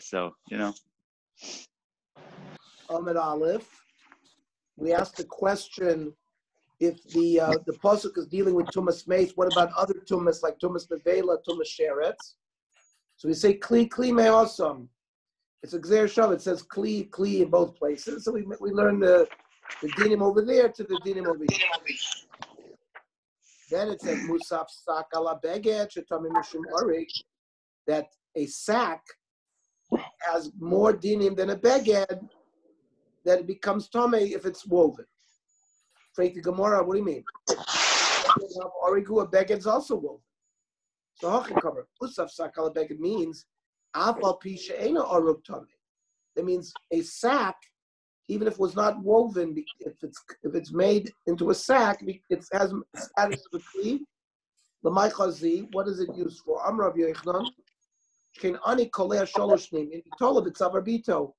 So, Ahmed Aleph, we asked the question, if the pasuk is dealing with tumas meis, what about other tumas like tumas nevela, tumas sheretz? So we say kli me'osam. It's a gzer shav. It says kli in both places. So we learn the dinim over there to the dinim over here. Then it says musaf sak ala beged shetami mishum arik, that a sack has more dinim than a beged, that it becomes tomei if it's woven. Freit the Gemara, what do you mean? Origu, a beged is also woven. So hachin cover musaf sak ala beged means afal pi she'ena orug tomei. That means a sack, even if it was not woven, if it's made into a sack, it has status of a kli. L'may chazi, what is it used for? Amar Rav Yochanan, she'kein ani kolei shalosh shnim. In Bitola b'tzavar bito,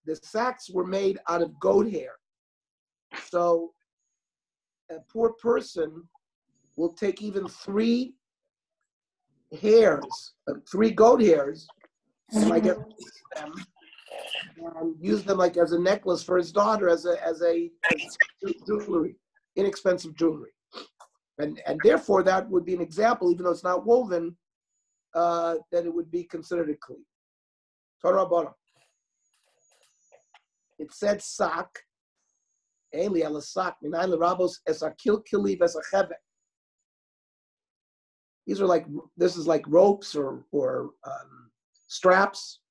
the sacks were made out of goat hair. So a poor person will take even three goat hairs, and I get them and use them like as a necklace for his daughter, as jewelry, inexpensive jewelry, and therefore that would be an example, even though it's not woven, that it would be considered a kli. Torah Bara. It said sak, eli ala sak minayin l'rabos es akil kili ves achevek. This is like ropes or straps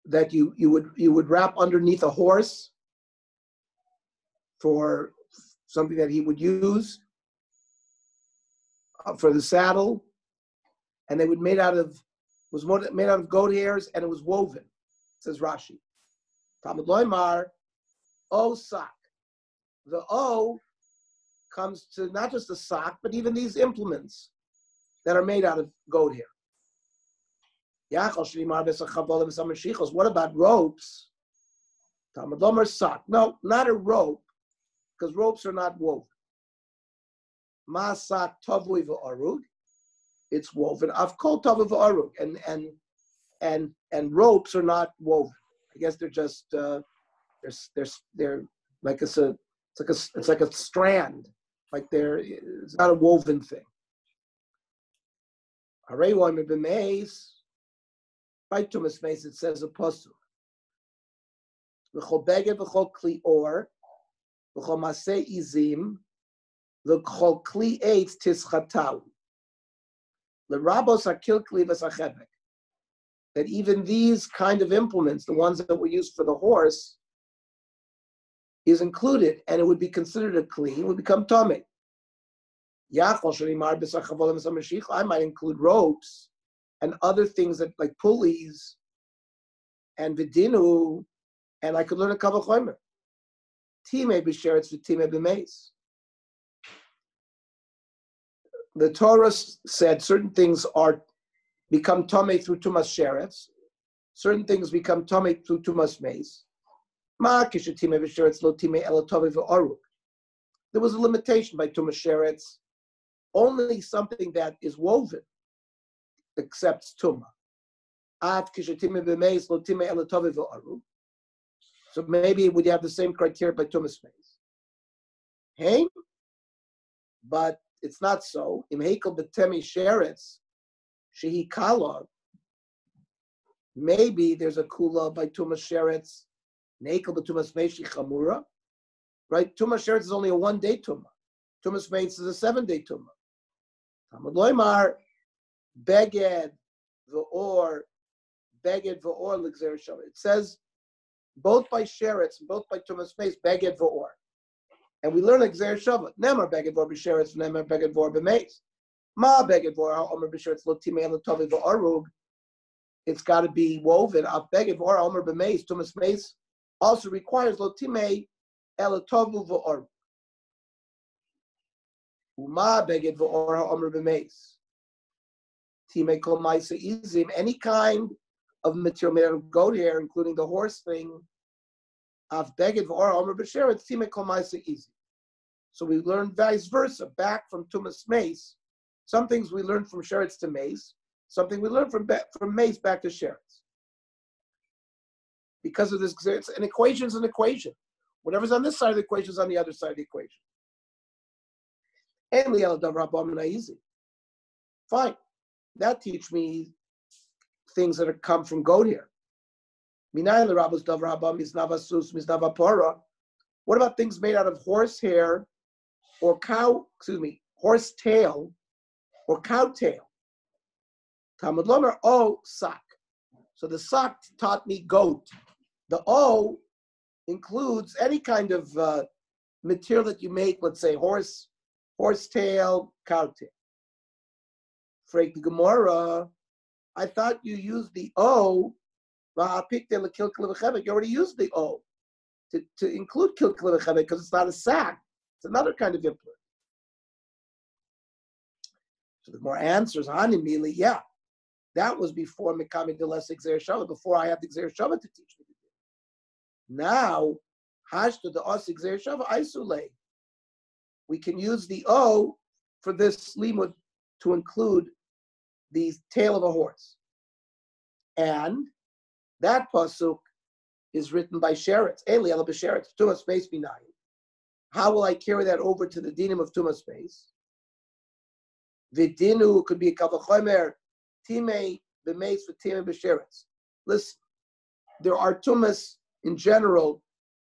that you would wrap underneath a horse for something that he would use for the saddle, and they would made out of goat hairs, and it was woven. Says Rashi. Talmud Loimar, o sak. The o comes to not just the sock, but even these implements that are made out of goat hair. What about ropes? Talmud Loimar sak. No, not a rope, because ropes are not woven. Ma sak tavui v'arug. It's woven. Afkol tavui v'arug, and ropes are not woven. I guess they're just they're like it's like a strand, like it's not a woven thing. By Tumas Meis it says a pasuk. V'chol beged v'chol kli or v'chol masei izim v'chol kli eitz tischatau l'rabos akil kli v'sachebek. That even these kind of implements, the ones that were used for the horse, is included, and it would be considered a kli, it would become tomei. I might include ropes and other things that like pulleys and vidinu, and I could learn a kavah chomer. Timei b'sheretz v'timei b'meis. The Torah said certain things become tomei through tumas sheretz. Certain things become tomei through tumas meis. There was a limitation by tumas sheretz. Only something that is woven accepts tumah. So maybe would you have the same criteria by tumas meis? Hey, but it's not so. Im heikel b'temi sheretz. Shehi kala, maybe there's a kula by tumas sheretz, nekel b'tumas meis chamura, right? Tumas sheretz is only a 1-day tumah. Tumas meis is a 7-day tumah. Talmud Loimar, beged v'or l'gzer shav. It says both by sheretz and both by tumas meis, beged v'or. And we learn gzer shav. Nemar beged v'or b'sheretz, nemar beged v'or b'meis. Ma beged vor omer b'sheretz lo timei lo tovi v'arug. It's got to be woven. Af beged vor omer b'meis. Tumas meis also requires lo timei el tovu v'arug. Uma beged vor omer b'meis. Timei kol ma'isa izim. Any kind of material made out of goat hair, including the horse thing. Af beged vor omer b'sheretz. Timei kol ma'isa izim. So we learn vice versa, back from tumas meis. Some things we learn from sheretz to mace. Something we learn from mace back to sheretz. Because of this, an equation is an equation. Whatever's on this side of the equation is on the other side of the equation. Fine. That teach me things that come from goat hair. What about things made out of horse hair or horse tail or cow tail? Talmud Lomer, sak. So the sak taught me goat. The O includes any kind of material that you make, let's say horse tail, cow tail. Freak the Gemara, I thought you used the O. You already used the O to include kilkle v'chevet because it's not a sack. It's another kind of implement. So the more answers, Hanimili, yeah. That was before Mikami Deles Xer Shabbat, before I had the Xer Shabbat to teach me to do. Now, Hashta the Os Xer Shabbat, Isule. We can use the O for this limud to include the tail of a horse. And that pasuk is written by Sheretz. Eli ala b'Sheretz, Tumas Space B'Nayin. How will I carry that over to the dinim of Tumas Space? Vidinu could be a kavachomer, Timei b'Meis v'Timei b'Sheretz. Listen, there are Tumas in general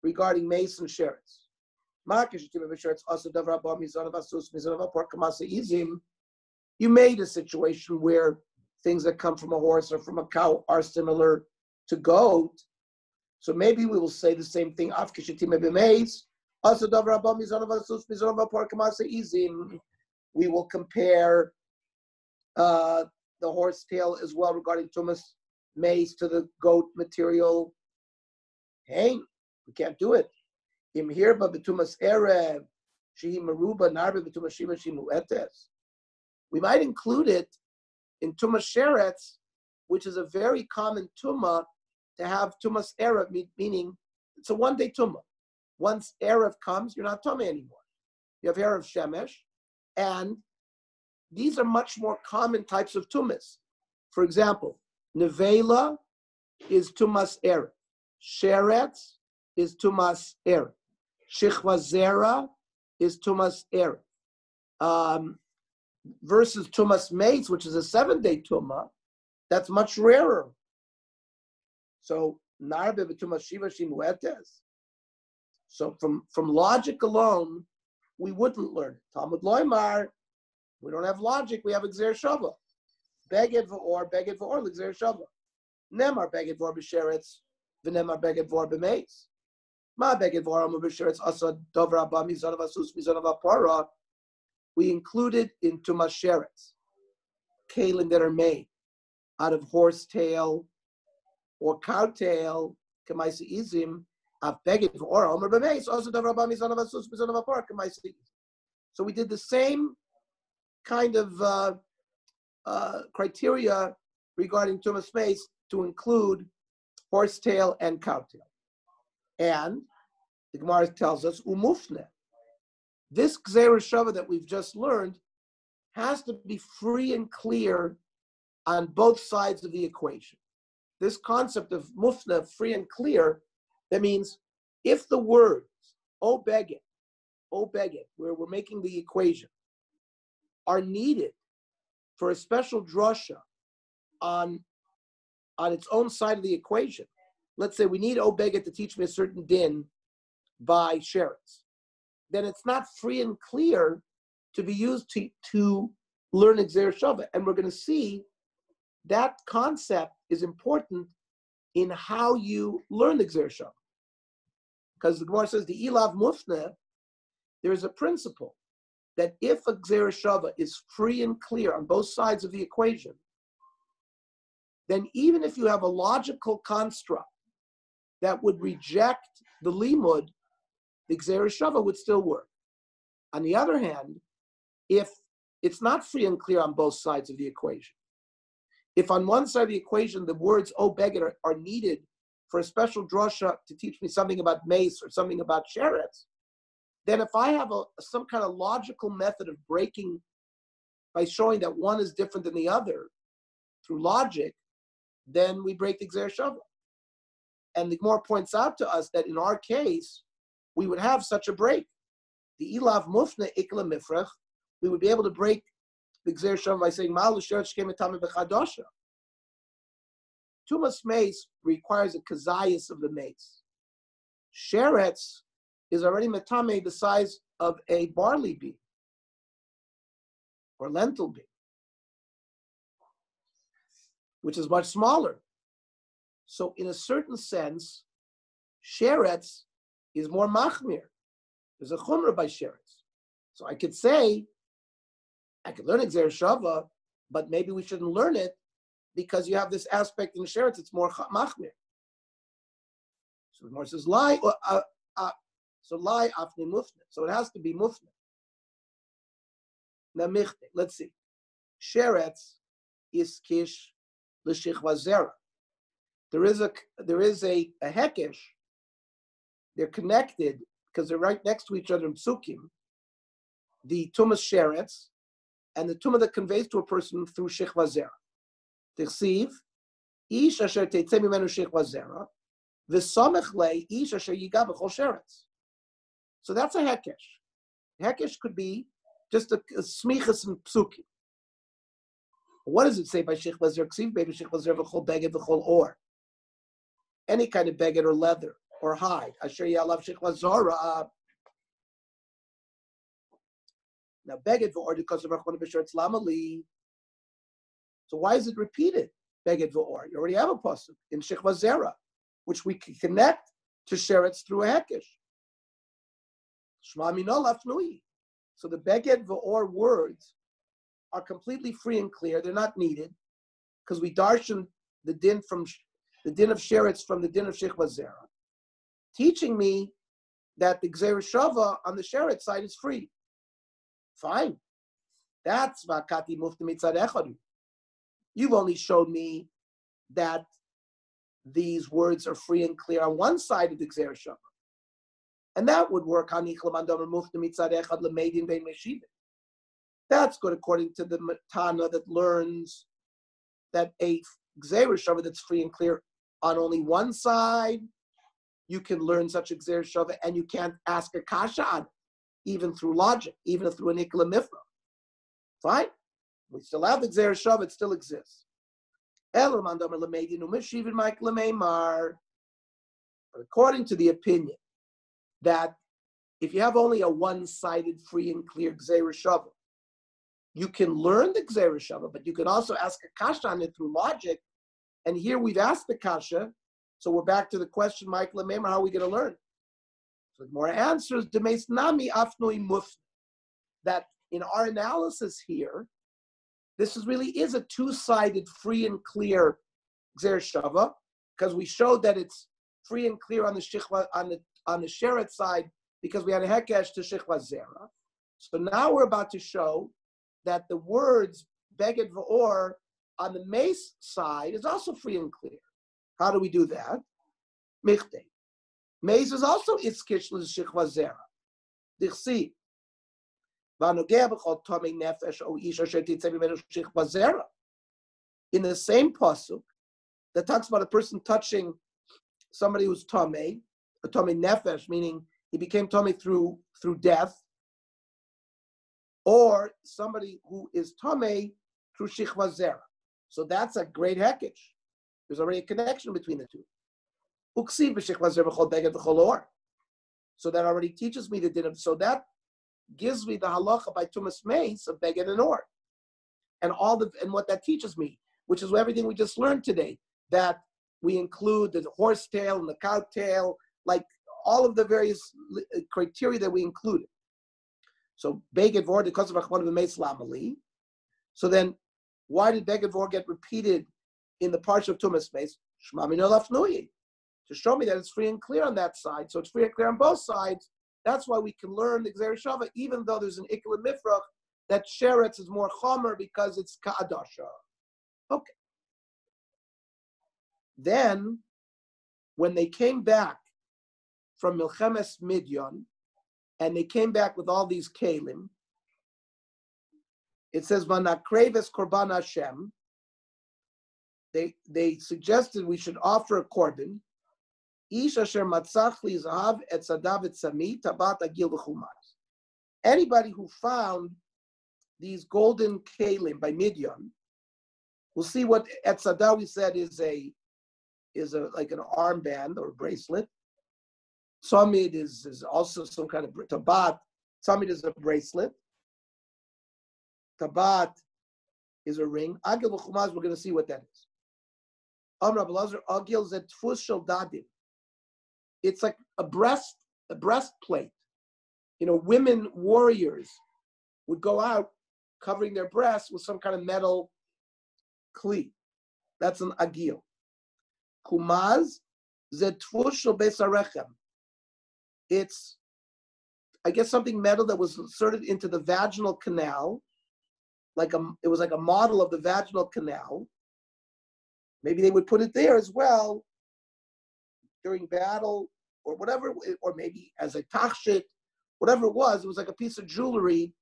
regarding Meis and Sheretz. You made a situation where things that come from a horse or from a cow are similar to goat. So maybe we will say the same thing. We will compare the horse tail as well regarding tumas maize to the goat material. Hey, we can't do it. We might include it in tumas sheretz, which is a very common tumah to have tumas erev, meaning it's a one-day tumah. Once erev comes, you're not tumah anymore. You have erev shemesh, and these are much more common types of tumas. For example, nevela is tumas erev, sheretz is tumas erev, shichva zera is tumas erev. Versus tumas mates, which is a 7-day tumah, that's much rarer. So narbe b'tumas shiva shimuetes. So from logic alone, we wouldn't learn it. Talmud loymar, we don't have logic. We have exer shava. Beged v'or l'exer shava. Nemar beged v'or b'sheretz, v'nemar beged v'or b'meis. Ma beged v'or amu b'sheretz asa dovra ba mizanav asus mizanav apara. We included in tumas sheretz kalim that are made out of horse tail or cow tail. Kamaisi izim av beged v'or amu b'meis asa dovra ba mizanav asus mizanav apara. Kamaisi. So we did the same kind of criteria regarding tumas space to include horsetail and cowtail. And the Gemara tells us, umufne. This gzeira shava that we've just learned has to be free and clear on both sides of the equation. This concept of mufne, free and clear, that means if the words, o beged, where we're making the equation, are needed for a special drasha on its own side of the equation. Let's say we need Obeged to teach me a certain din by sheretz. Then it's not free and clear to be used to learn Exer Shava. And we're going to see that concept is important in how you learn Exer Shava. Because the Gemara says the Ilav Mufne, there's a principle that if a Gzera Shava is free and clear on both sides of the equation, then even if you have a logical construct that would reject the limud, the Gzera Shava would still work. On the other hand, if it's not free and clear on both sides of the equation, if on one side of the equation the words O Beged are needed for a special drasha to teach me something about mace or something about sheretz, then if I have some kind of logical method of breaking by showing that one is different than the other through logic, then we break the Gzeir Shava. And the Gemara points out to us that in our case, we would have such a break. The Ilav Mufne Ikla Mifrach, we would be able to break the Gzeir Shava by saying, Ma'al Sheretz Shkem Etame B'Chadosha. Tumas mace requires a kazayas of the mace. Sheretz is already metame the size of a barley bean or lentil bean, which is much smaller. So in a certain sense, sheretz is more machmir. There's a chumrah by sheretz. So I could say, I could learn Gzeir Shava, but maybe we shouldn't learn it because you have this aspect in sheretz, it's more machmir. So the Gemara says, lie, so lie afni mufne. So it has to be mufne. Now michte, let's see. Sheretz is kish l'shichva zera. There is a hekesh. They're connected because they're right next to each other in psukim. The tumas sheretz and the tumah that conveys to a person through shichva zera. Tichsiv, ish asher teitzeh mimenu shichva zera, v'samech lei ish asher yiga b'chol sheretz. So that's a hekesh. Hekesh could be just a smichas and psukim. What does it say by shichva zera? Ksiv baby shichva zera v'chol beged v'chol or. Any kind of beged or leather or hide. Asher yalav shichva zora. Now beged v'or because of rachman b'sheretz lamali. So why is it repeated? Beged v'or. You already have a pasuk in shichva zera, which we can connect to sheretz through a hekesh. Shma minol afnui. So the beged v'or words are completely free and clear. They're not needed because we darshan the din from the din of sheretz from the din of shichva zera, teaching me that the Gzeir Shava on the sheretz side is free. Fine. That's vakati mufti mitzad echadu. You've only showed me that these words are free and clear on one side of the Gzeir Shava. And that would work on Ichlamandam mufti mitzad echad lemeidin bein meshivim. That's good according to the Tana that learns that a Gzeir Shava that's free and clear on only one side, you can learn such a Gzeir Shava and you can't ask a kasha on it, even through logic, even through an Ikla Mifra. Fine. We still have the Gzeir Shava, it still exists. But according to the opinion that if you have only a one-sided free and clear Gzeir Shava, you can learn the Gzeir Shava, but you can also ask a kasha on it through logic. And here we've asked the kasha, so we're back to the question, Michael and Maimer, how are we going to learn? So the more answers, demeis nami afnui muf, that in our analysis here, this really is a two-sided free and clear Gzeir Shava, because we showed that it's free and clear on the shichva, on the sheret side, because we had a hekesh to shichva zera. So now we're about to show that the words beged v'or on the mace side is also free and clear. How do we do that? Michte. Mace is also itzkish l'shichva zera. Dichsi. V'anogeh b'chol tomei nefesh o ish asher titzeh mimenu shichva zera. In the same pasuk that talks about a person touching somebody who's tomei, a tomei nefesh, meaning he became tomei through death, or somebody who is tomei through shichva zera. So that's a great hekesh. There's already a connection between the two. Uksiv b'shichva zera v'chol beged v'chol or. So that already teaches me the din of, so that gives me the halacha by tumas meis of beged and or. And what that teaches me, which is everything we just learned today, that we include the horse tail and the cow tail, like all of the various criteria that we included. So beged vor because of rachman v'meis lamali. So then, why did beged vor get repeated in the parsha of tumas meis? Shma minol afnui, to show me that it's free and clear on that side. So it's free and clear on both sides. That's why we can learn the Gzeir Shava, even though there's an Ikla Mifrach, that sheretz is more chomer because it's ka'adasha. Okay. Then, when they came back from Milchemes Midyon, and they came back with all these kalim, It says Vanakreves Korban Hashem. They suggested we should offer a korban. Ish asher matzach li zahav et sadav et sami tabat agil v'chumaz. Anybody who found these golden kalim by Midian, we'll see what et sadah we said is a like an armband or a bracelet. Samid is also some kind of tabat. Samid is a bracelet. Tabat is a ring. Agil v'chumaz, we're going to see what that is. Amr Abelazar agil zet tfus shel dadim. It's like a breastplate. Women warriors would go out covering their breasts with some kind of metal kli. That's an agil. Kumaz zet tfus shel besarechem. It's, I guess, something metal that was inserted into the vaginal canal. It was like a model of the vaginal canal. Maybe they would put it there as well during battle or whatever, or maybe as a tachshit, whatever it was like a piece of jewelry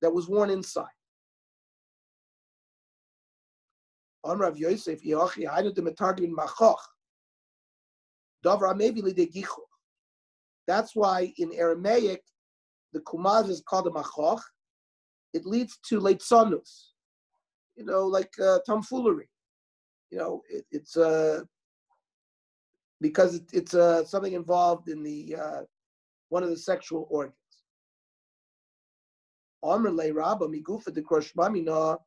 that was worn inside. On Rav Yosef, that's why in Aramaic, the kumaz is called a machoch. It leads to leitzonus, like tomfoolery. It's because it's something involved in the one of the sexual organs. Amr le Rabba migufa de kroshmamina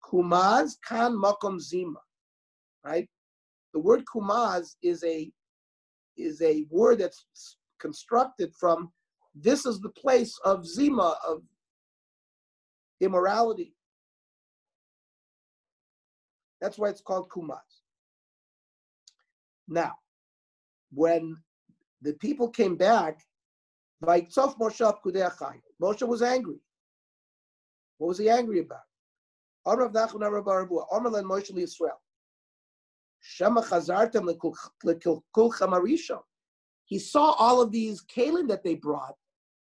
kumaz kan makom zima, right? The word kumaz is a word that's constructed from this is the place of zima, of immorality. That's why it's called kumaz. Now, when the people came back, Moshe was angry. What was he angry about? He saw all of these kalim that they brought,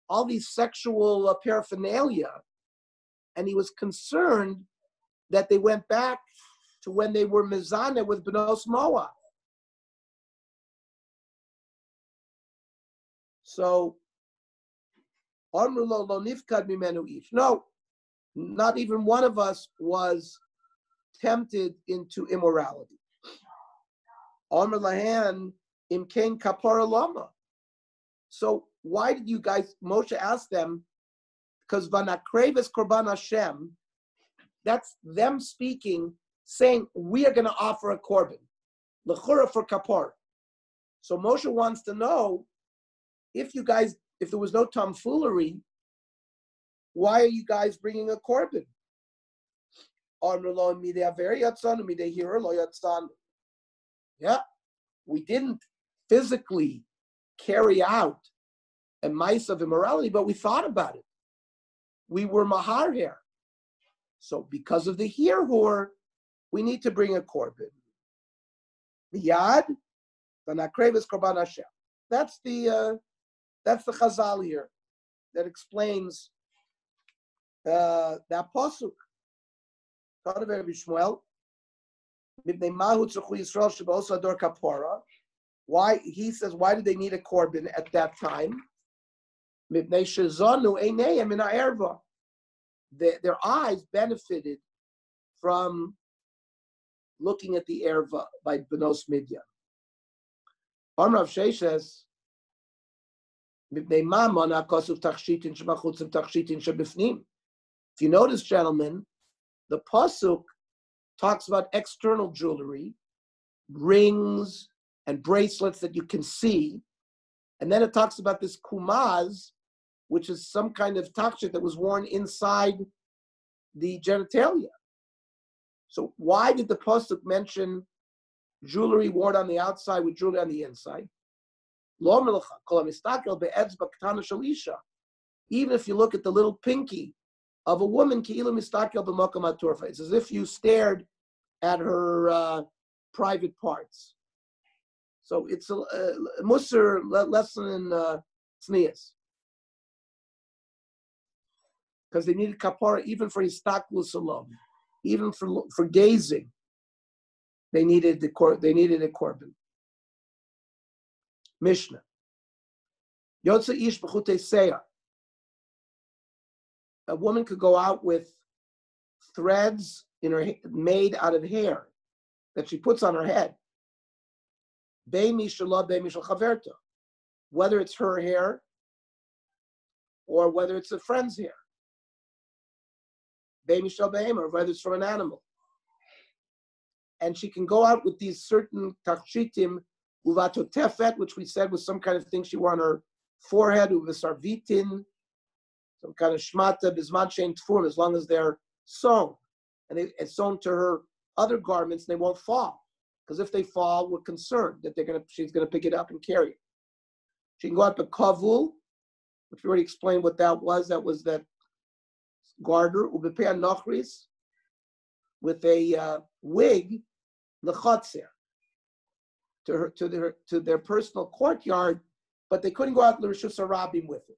all these sexual paraphernalia, and he was concerned that they went back to when they were mizaneh with Bnos Moab. So, no, not even one of us was tempted into immorality. So why did you guys, Moshe asked them, because Vanakreves Korban Hashem, that's them speaking, saying, we are going to offer a korban, l'chura for kapara. So Moshe wants to know, if there was no tomfoolery, why are you guys bringing a korban? Yeah, we didn't physically carry out a mice of immorality, but we thought about it. We were mahar here. So because of the hirhur, we need to bring a korban. Miyad, v'nakreves korban Hashem. That's the Chazal here that explains that pasuk. Why he says? Why did they need a korban at that time? Their eyes benefited from looking at the erva by Benos Midian. Amrav Sheshes. If you notice, gentlemen, the pasuk talks about external jewelry, rings and bracelets that you can see, and then it talks about this kumaz, which is some kind of tachshit that was worn inside the genitalia. So why did the pasuk mention jewelry worn on the outside with jewelry on the inside? Even if you look at the little pinky of a woman, it's as if you stared at her private parts. So it's a musar lesson in tznius. because they needed kapara even for istaklus alone, even for gazing. They needed a korban. Mishnah. Yotze ish b'chutei seah. A woman could go out with threads in her made out of hair that she puts on her head. Bei mishalah, bei mishal chaverta. Whether it's her hair or whether it's a friend's hair. Bei mishal behem, or whether it's from an animal. And she can go out with these certain tachshitim, uvatotefet, which we said was some kind of thing she wore on her forehead, uvasarvitin, some kind of shmata, bisman shein tfurim, as long as they're sewn. And it's sewn to her other garments, they won't fall. Because if they fall, we're concerned that she's gonna pick it up and carry it. She can go out to kavul, which we already explained what that was. That was that garter, ubepea nochris, with a wig, lechatzer, to their personal courtyard, but they couldn't go out l'rishus harabim with it.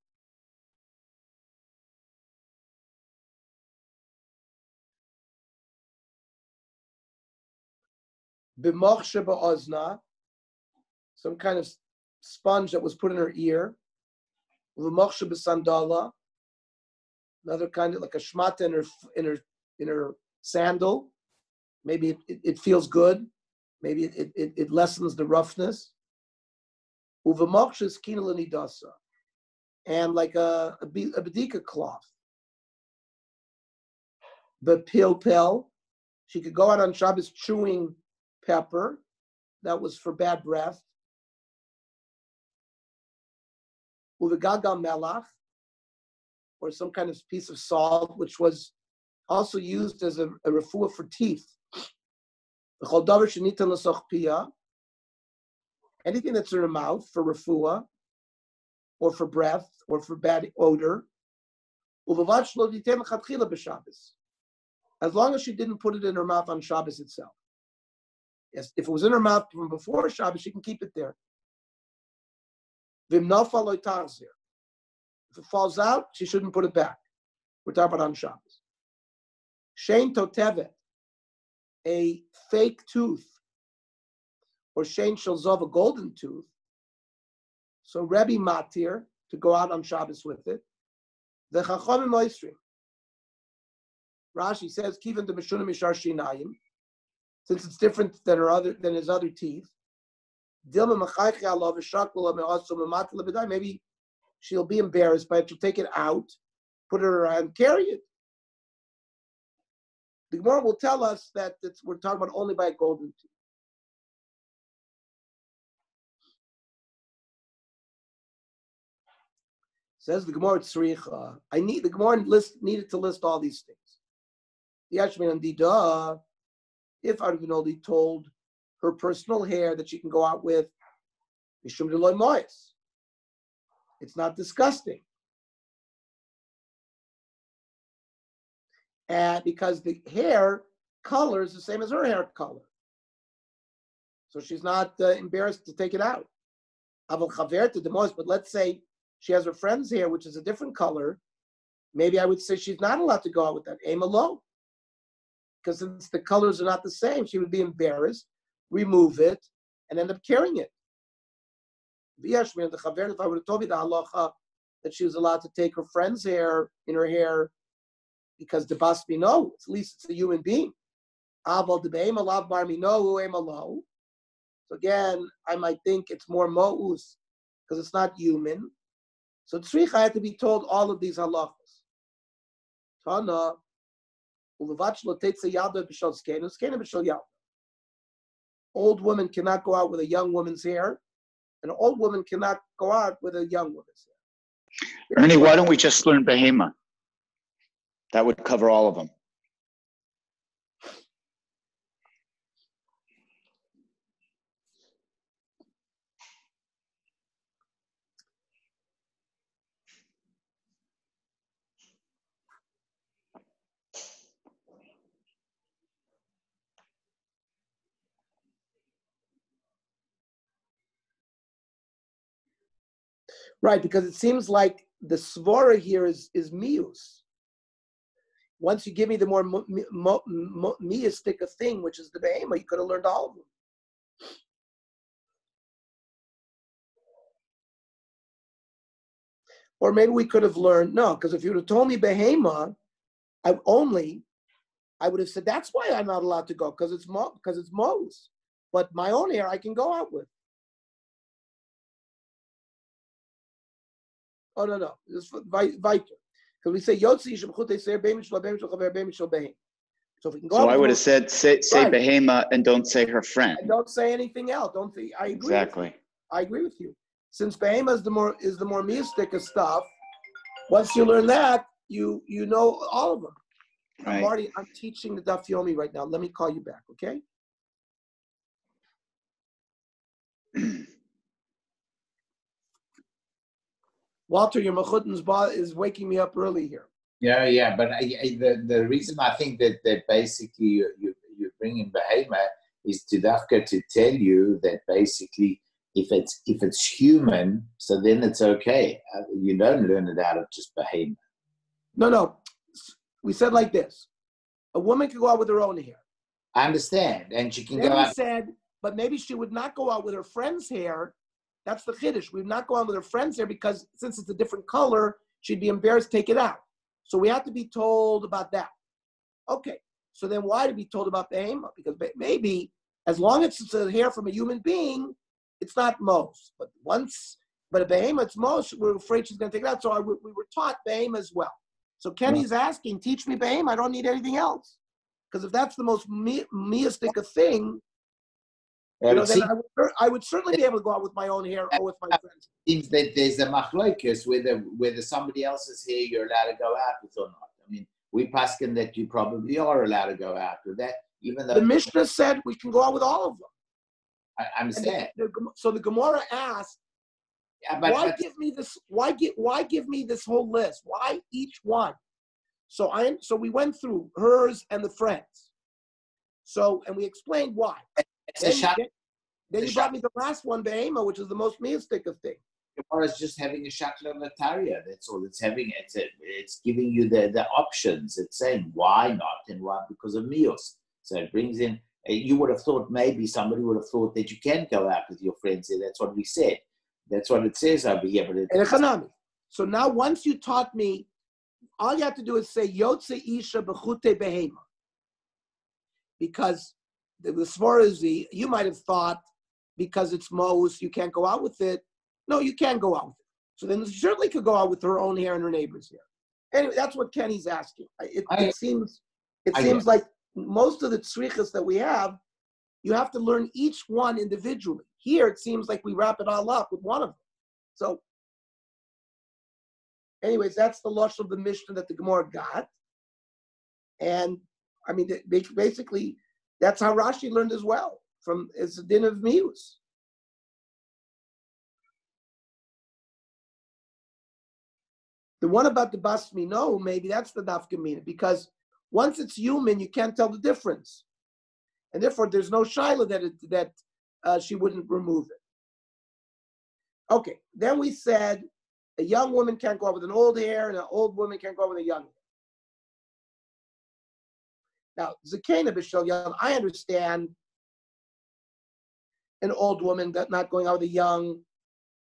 B'mochshe ba'ozna, some kind of sponge that was put in her ear. V'mochshe b'sandala, another kind of like a shmata in her sandal. Maybe it feels good. Maybe it lessens the roughness. Uv'mochshe skina l'nidasa, and like a bedika cloth. B'pilpel, she could go out on Shabbos chewing pepper. That was for bad breath. Uvegagal melach, or some kind of piece of salt, which was also used as a refuah for teeth. Anything that's in her mouth for refuah, or for breath, or for bad odor. As long as she didn't put it in her mouth on Shabbos itself. Yes, if it was in her mouth from before Shabbos, she can keep it there. If it falls out, she shouldn't put it back. We're talking about on Shabbos. Shein totevet, a fake tooth, or shein shalzov, a golden tooth. So Rebbe matir to go out on Shabbos with it. The chachamim oisrim. Rashi says, "Kivan de mishuna mishar shinayim," since it's different than his other teeth. Maybe she'll be embarrassed, but she'll take it out, put it in her hand, carry it. The Gemara will tell us that we're talking about only by a golden tooth. Says the Gemara Tzricha. The Gemara needed to list all these things. The Yashmin and Dida, if Arvinoli told her personal hair that she can go out with, Mishum Deloy Mois. It's not disgusting. And because the hair color is the same as her hair color. So she's not embarrassed to take it out. But let's say she has her friend's hair, which is a different color. Maybe I would say she's not allowed to go out with that. Aim alone. Because since the colors are not the same, she would be embarrassed, remove it, and end up carrying it. If I would have told you the halacha that she was allowed to take her friend's hair in her hair because the basmi no, at least it's a human being. So again, I might think it's more mo'us because it's not human. So tzricha had to be told all of these halachas. Tana, old woman cannot go out with a young woman's hair. An old woman cannot go out with a young woman's hair. Ernie, why don't we just learn Behema? That would cover all of them. Right, because it seems like the svara here is mius. once you give me the more meistic a thing, which is the behema, you could have learned all of them. Or maybe we could have learned, no, because if you would have told me behema, I would have said, that's why I'm not allowed to go, because it's Mos. But my own hair I can go out with. Oh, no. This is Viter. Because we say, Yotzi Shemchute Seir Beim Shel Beim Shel Chaver Beim Shel Behem. So if we can go out. So I would have said, say right. behema and don't say her friend. And don't say anything else. Don't say, I agree. Exactly. I agree with you. Since behema is the more mystic of stuff, once you learn that, you know all of them. Right. Marty, I'm teaching the Daf Yomi right now. Let me call you back, okay? Walter, your Mechutton's is waking me up early here. Yeah, but the reason I think that basically you bring in behema is to Dafka to tell you that basically if it's human, so then it's okay. You don't learn it out of just behema. No. We said like this: a woman can go out with her own hair. I understand, and she can then go out. Said, but maybe she would not go out with her friend's hair. That's the chiddush. We would not go out with her friend's hair because since it's a different color, she'd be embarrassed to take it out. So we have to be told about that. Okay, so then why to be told about the behema? Because maybe as long as it's a hair from a human being, it's not Mos. But a behema, it's Mos. We're afraid she's going to take it out. So we were taught behema as well. So Kenny's asking, teach me behema. I don't need anything else. Because if that's the most meistic a thing, then I would certainly be able to go out with my own hair or with my friends. Seems that there's a machlokes whether somebody else's hair you're allowed to go out with or not. I mean, we paskin that you probably are allowed to go out with that, even though the Mishnah said we can go out with all of them. I understand. So the Gemara asked, why give me this? Why give me this whole list? Why each one? So we went through hers and the friends. And we explained why. Then you brought me the last one, behema, which is the most meistic of things. Gemara is just having a shakla nataria. That's all. It's giving you the options. It's saying why not and why because of mios. So it brings in. You would have thought maybe somebody would have thought that you can go out with your friends there. That's what we said. That's what it says over here. But so now once you taught me, all you have to do is say Yotze Isha B'chute Behema. Because the Svara is you might have thought because it's Mos, you can't go out with it. No, you can go out with it. So then she certainly could go out with her own hair and her neighbor's hair. Anyway, that's what Kenny's asking. It seems like most of the tzrichas that we have, you have to learn each one individually. Here, it seems like we wrap it all up with one of them. So, anyways, that's the lush of the Mishnah that the Gemara got. And, I mean, basically, that's how Rashi learned as well, it's a din of mius. The one about the bas mino, maybe that's the dafka mina, because once it's human, you can't tell the difference. And therefore, there's no shaila that she wouldn't remove it. Okay, then we said a young woman can't go out with an old hair, and an old woman can't go out with a young hair. Now, Zakena B'Shel Young, I understand an old woman that not going out with a young,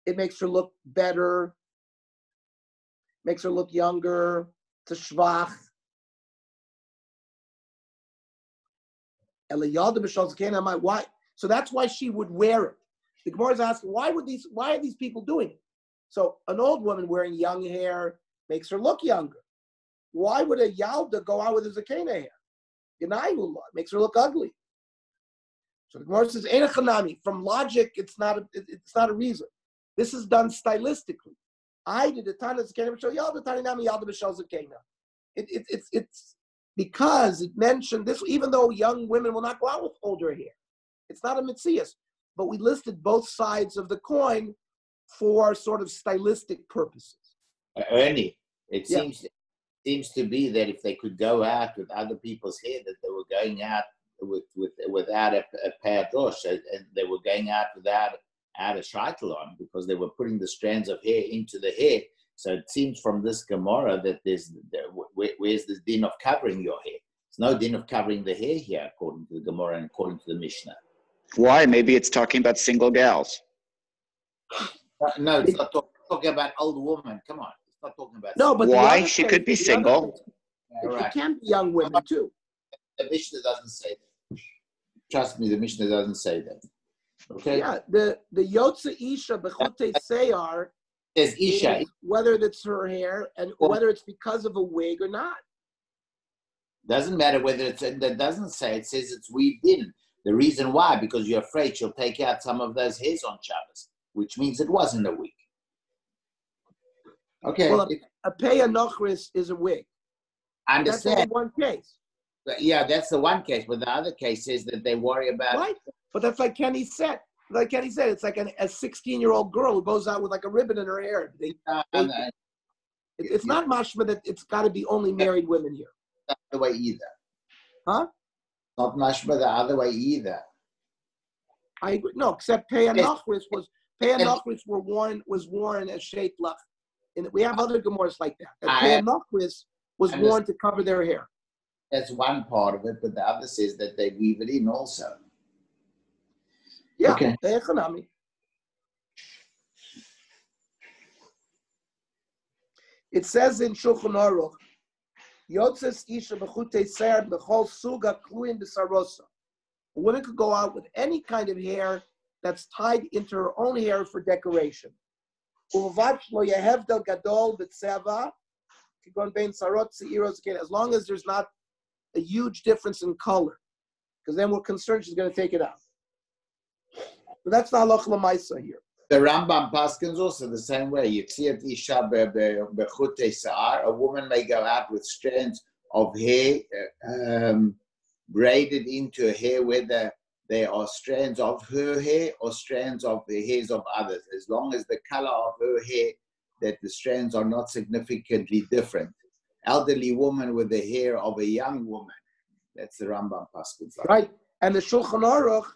it makes her look better, makes her look younger, it's a shvach. Why? So that's why she would wear it. The Gemara is asking, why are these people doing it? So an old woman wearing young hair makes her look younger. Why would a yalda go out with a zakena hair? Makes her look ugly. So the Gemara says, "Ein chanami." From logic, it's not a reason. This is done stylistically. I did the tana zakena b'shel yalda, tani nami yalda b'shel zakena. It's because it mentioned this, even though young women will not go out with older hair. It's not a mitzias, but we listed both sides of the coin for sort of stylistic purposes. Ernie, it seems to be that if they could go out with other people's hair, that they were going out without a payadosh, and they were going out without a shaitel on, because they were putting the strands of hair into the hair. So it seems from this Gemara that where's this din of covering your hair? There's no din of covering the hair here, according to the Gemara and according to the Mishnah. Why? Maybe it's talking about single gals. No, it's not talking about old woman. Come on, it's not talking about. No, but why? She could be single. It can be young women too. The Mishnah doesn't say that. Trust me, the Mishnah doesn't say that. Okay. Yeah, the Yotze Isha Bechute Seyar There's Isha. Whether it's her hair and whether it's because of a wig or not. Doesn't matter whether it's, that doesn't say, it says it's weaved in. The reason why, because you're afraid she'll take out some of those hairs on Shabbos, which means it wasn't a wig. Okay. Well, a Peya Nochris is a wig. I understand. That's only one case. Yeah, that's the one case, but the other case is that they worry about. Right, but that's like Kenny said. Like Kenny said, it's like a 16-year-old girl who goes out with like a ribbon in her hair. It's not mashma that it's got to be only married women here. Not the way either. Huh? Not mashma the other way either. I agree. No, except Peya Nochris was worn as shaped lach. And we have other Gemaras like that. Peya Nochris was worn to cover their hair. That's one part of it, but the other says that they weave it in also. Yeah, okay. It says in Shulchan Aruch, Yotzes Isha Bechute Ser Bechol Suga Kluin B'Sarosa. A woman could go out with any kind of hair that's tied into her own hair for decoration. As long as there's not a huge difference in color, because then we're concerned she's going to take it out. But that's not halacha l'maisa here. The Rambam Paskins also the same way. You see it Isha bechute sa'ar. A woman may go out with strands of hair braided into her hair, whether they are strands of her hair or strands of the hairs of others, as long as the color of her hair, that the strands are not significantly different. Elderly woman with the hair of a young woman. That's the Rambam Paskins. Right. And the Shulchan Aruch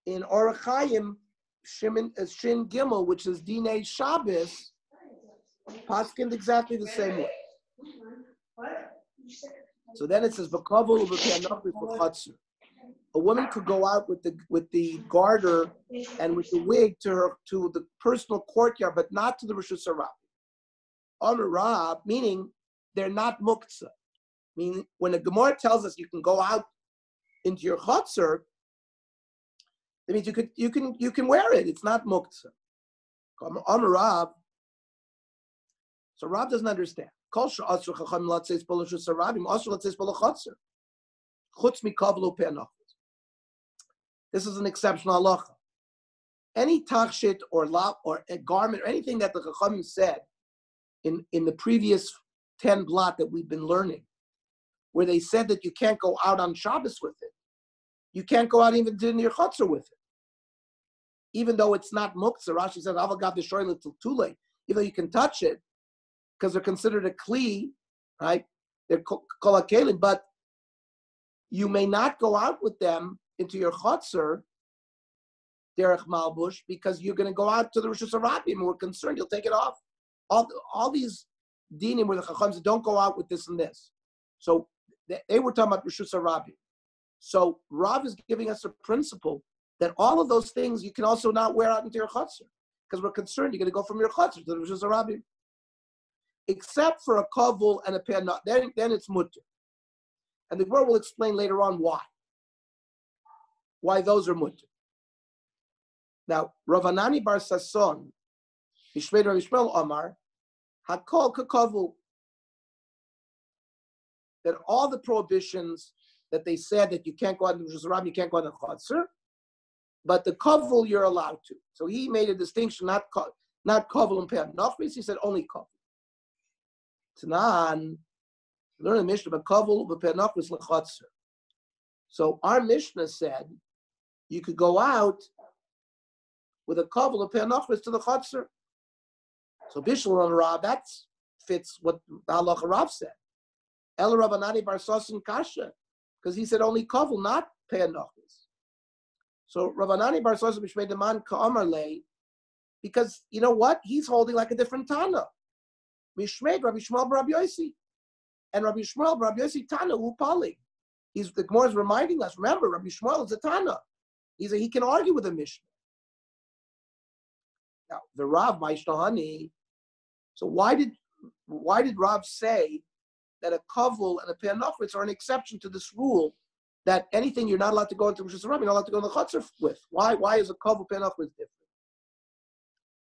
in Orach Chaim, Shin Gimel, which is Dinei Shabbos, Paskind exactly the same way. So then it says, a woman could go out with the garter and with the wig to the personal courtyard, but not to the Rosh Hashanah. Rab, meaning they're not muktzah. Meaning when the Gemara tells us you can go out into your chutzner, that means you can wear it. It's not muktzah. Rab. So Rab doesn't understand. This is an exceptional halacha. Any tachshit or a garment or anything that the Chachamim said in the previous 10 blot that we've been learning, where they said that you can't go out on Shabbos with it. You can't go out even in your chutzner with it. Even though it's not muktzah, Rashi says, Avagav Yisroel till too late. Even though you can touch it, because they're considered a kli, right? They're kol hakelim, but you may not go out with them into your chutzner, derech malbush, because you're going to go out to the Rosh Hashanah, and we're concerned you'll take it off. All these dinim where the chacham said, don't go out with this and this. So they were talking about Rosh Hashanah. So Rav is giving us a principle that all of those things you can also not wear out into your chutzner, because we're concerned you're going to go from your chutzner to the Rosh Hashanah. Except for a kavul and a penah, then it's mutter. And the Gemara will explain later on why those are mutter. Now, Rav Hanani bar Sasson, Mishmei Rav Yishmael Amar, Hakol kakavul, that all the prohibitions that they said that you can't go out in the Rosh Hashanah, you can't go out in the chutzner, but the kavul you're allowed to. So he made a distinction, not kavul and penah. Nochris, he said only kavul. Tanan, learn the Mishnah, but kavul v'penach was lechatzir. So our Mishnah said you could go out with a kavul v'penach to the chatzir. So Bishul and Rav, that fits what the halacha Rav said. El Rabbanani bar Sosin kasha, because he said only kavul, not penach. So Rabbanani bar Sosin mishmei deman ka'amar lei, because you know what? He's holding like a different Tana. Mishmeid Rabbi Shmuel Rabbi Yossi. And Rabbi Shmuel Rabbi Yossi Tana Upali. The Gemara is reminding us, remember, Rabbi Shmuel is a Tana. He can argue with a Mishnah. Now, the Rav Maishtahani, so why did Rav say that a kavul and a pe'anachritz are an exception to this rule that anything you're not allowed to go into Rosh Hashanah, you're not allowed to go in the chutzner with? Why is a kavul pe'anachritz different?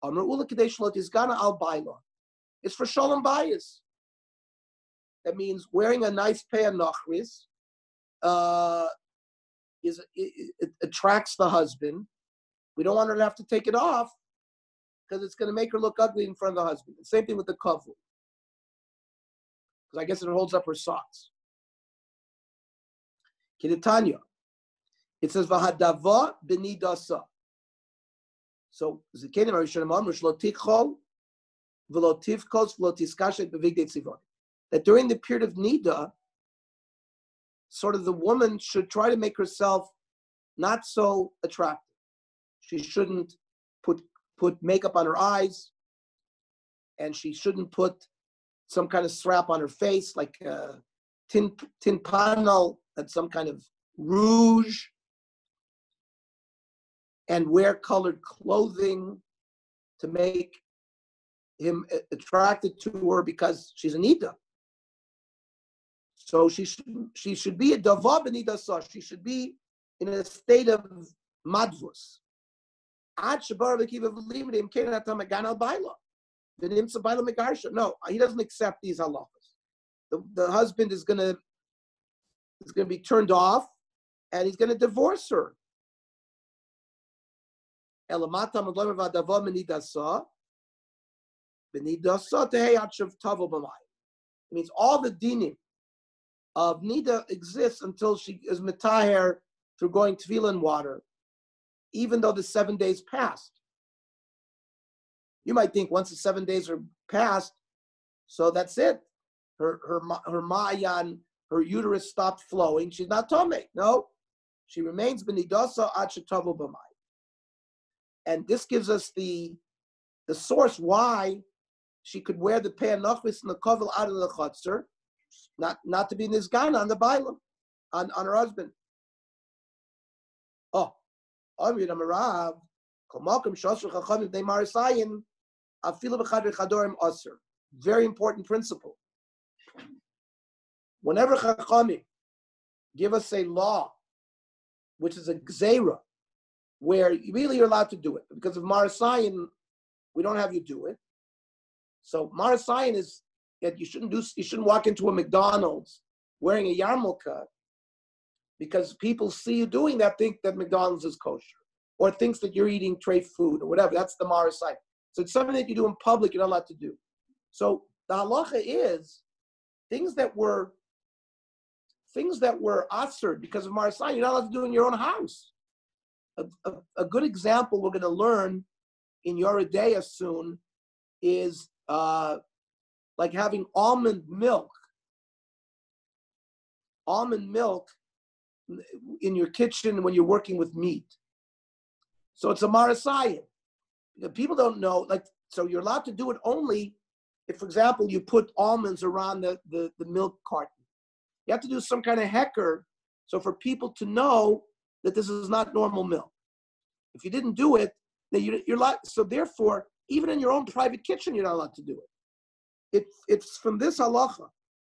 Amar ula kadei shelo tizgana al baila. It's for shalom bayis. That means wearing a nice pe'anachritz it attracts the husband. We don't want her to have to take it off because it's going to make her look ugly in front of the husband. The same thing with the kavul, because I guess it holds up her socks. Kiditanya, it says v'hadava b'nidasa. So zikenim arishonim amru shlo tichol v'lo tivkos v'lo tiskashet b'vigdei tzivon. That during the period of nida, sort of the woman should try to make herself not so attractive. She shouldn't put makeup on her eyes, and she shouldn't put some kind of strap on her face, like tin panel and some kind of rouge, and wear colored clothing to make him attracted to her because she's a nida. So she should be a dava b'nidasa. She should be in a state of madvus. No, he doesn't accept these halachas. The husband is gonna be turned off, and he's gonna divorce her. It means all the dinim of nida exists until she is metaher through going tefillah water, even though the 7 days passed. You might think once the 7 days are passed, so that's it. Her ma'ayan, her uterus stopped flowing. She's not tomei. No, she remains b'nidasa ad shetavu b'mayim. And this gives us the source why she could wear the pe'anachris and the kavul out of the chutzner, not to be nizgana on the bailam, on her husband. Oh, very important principle. Whenever Chachamim give us a law, which is a gzeira, where really you're allowed to do it, because of Marasayan, we don't have you do it. So Marasayan is that you shouldn't walk into a McDonald's wearing a yarmulke, because people see you doing that, think that McDonald's is kosher, or thinks that you're eating treif food or whatever. That's the Marasai. So it's something that you do in public, you're not allowed to do. So the halacha is things that were asur because of Marasai, you're not allowed to do in your own house. A good example we're going to learn in Yoredeya soon is like having almond milk in your kitchen when you're working with meat. So it's a marasayim. People don't know, so you're allowed to do it only if, for example, you put almonds around the milk carton. You have to do some kind of hecker, so for people to know that this is not normal milk. If you didn't do it, then you're like, so therefore, even in your own private kitchen, you're not allowed to do it. It's from this halacha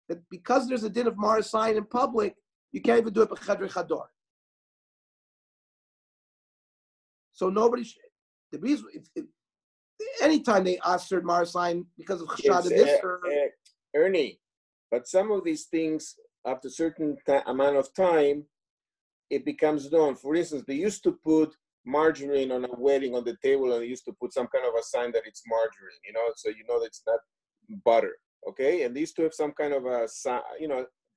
that because there's a din of marasayim in public, you can't even do it b'chadrei chador. So nobody should. The reason, anytime they asur marasayim because of chashad of this, Ernie, but some of these things after a certain amount of time, it becomes known. For instance, they used to put margarine on a wedding on the table, and they used to put some kind of a sign that it's margarine, so you know that it's not butter, okay? And they used to have some kind of a,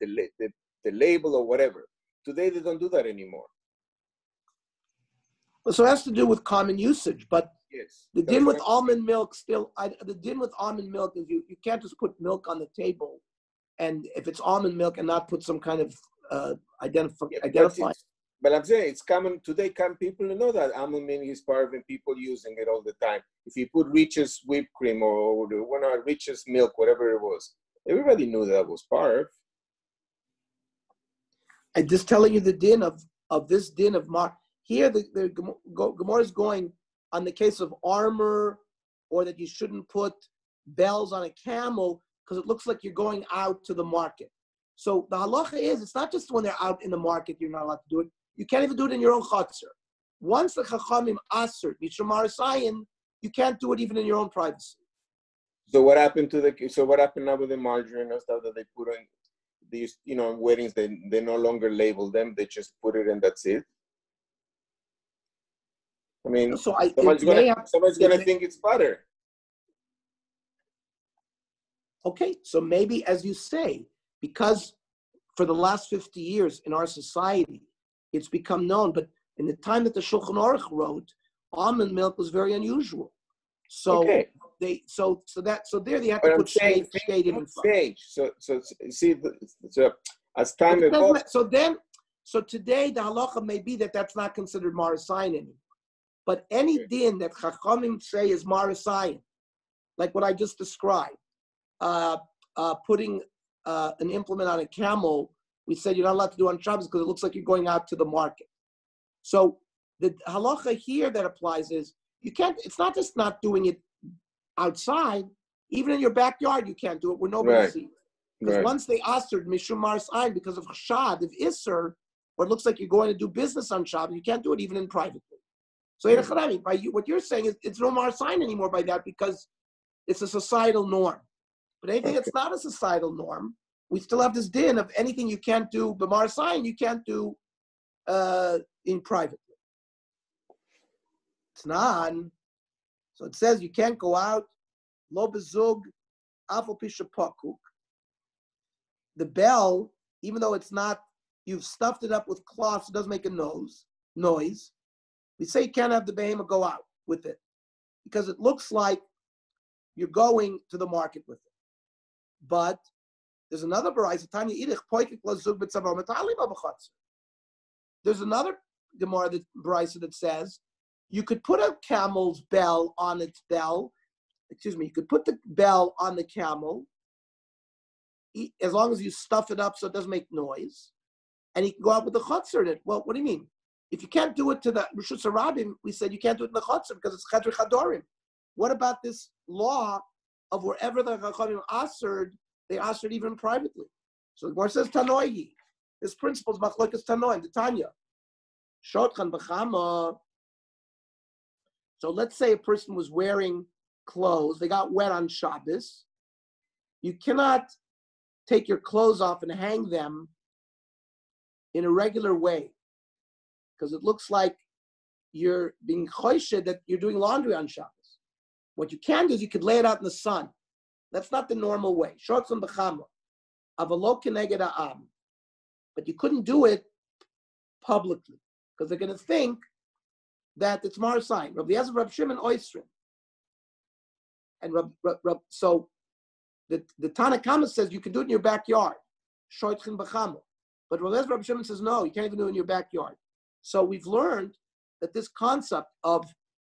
the label or whatever. Today, they don't do that anymore. So it has to do with common usage, but yes, the din with almond milk the din with almond milk is you can't just put milk on the table, and if it's almond milk and not put some kind of identify. But I'm saying it's common today. People know that almond milk is parve and people using it all the time. If you put richest whipped cream or the one of richest milk, whatever it was, everybody knew that was parve. I'm just telling you the din of this din of mar. Here, the Gemara is going on the case of armor, or that you shouldn't put bells on a camel because it looks like you're going out to the market. So the halacha is, it's not just when they're out in the market you're not allowed to do it. You can't even do it in your own chutzner. Once the chachamim aser mishmar sayin, you can't do it even in your own privacy. So what happened now with the margarine and stuff that they put on these, weddings? They no longer label them. They just put it and that's it. I mean, somebody's gonna think it's butter. Okay, so maybe, as you say, because for the last 50 years in our society, it's become known. But in the time that the Shulchan Aruch wrote, almond milk was very unusual. So okay. there they have to put shade in front. So see, as time evolves. So today the halacha may be that that's not considered marasayin anymore. But any din that chachamim say is marasayin, like what I just described, putting an implement on a camel, we said you're not allowed to do on Shabbos because it looks like you're going out to the market. So the halacha here that applies is you can't. It's not just not doing it outside. Even in your backyard, you can't do it where nobody sees. Because once they asked mishum marasayin because of chashad of iser, or it looks like you're going to do business on Shabbos, you can't do it even in privately. So what you're saying is it's no marasayin anymore by that because it's a societal norm. But anything that's not a societal norm, we still have this din of anything you can't do b'mar sign, you can't do in privately. It's not. So it says you can't go out, lo bezug, afal pisha pakuk. The bell, even though it's not, you've stuffed it up with cloth, so it doesn't make a noise. We say you can't have the behemoth go out with it because it looks like you're going to the market with it. But there's another brayso. There's another Gemara brayso that says you could put a camel's bell on its bell. You could put the bell on the camel as long as you stuff it up so it doesn't make noise, and you can go out with the chutzner in it. Well, what do you mean? If you can't do it to the Rishus Harabim, we said you can't do it in the chutzner because it's chadri chadorim. What about this law of wherever the chachamim asered, they asered even privately? So the Gemara says Tanoihi. This principle is machlokas Tanoim, the Tanya. Shotchan b'chama. So let's say a person was wearing clothes, they got wet on Shabbos. You cannot take your clothes off and hang them in a regular way because it looks like you're being choished that you're doing laundry on Shabbos. What you can do is you could lay it out in the sun. That's not the normal way. Shotchan b'chama. Avalo keneged ha'am. But you couldn't do it publicly because they're going to think that it's marasayin. Rabbi Eliezer, Rabbi Shimon, Oisrin. And so the Tana Kama says you can do it in your backyard. Shotchan b'chama. But Rabbi Eliezer, Rabbi Shimon says no, you can't even do it in your backyard. So we've learned that this concept of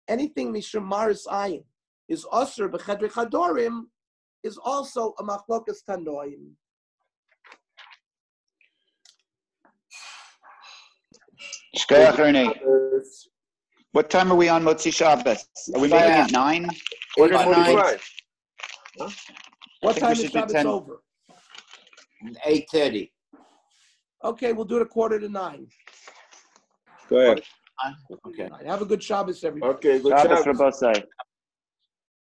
anything mishum marasayin is osir b'chadri chadorim is also a machlokas tanoim. Shkoyach Ernie. What time are we on Motzi Shabbos? Are we meeting at 9? Quarter to 9? Huh? What time is Shabbos over? 8:30. Okay, we'll do it 8:45. Go ahead. Okay. Have a good Shabbos, everybody. Okay, good Shabbos Shabbos. for both sides.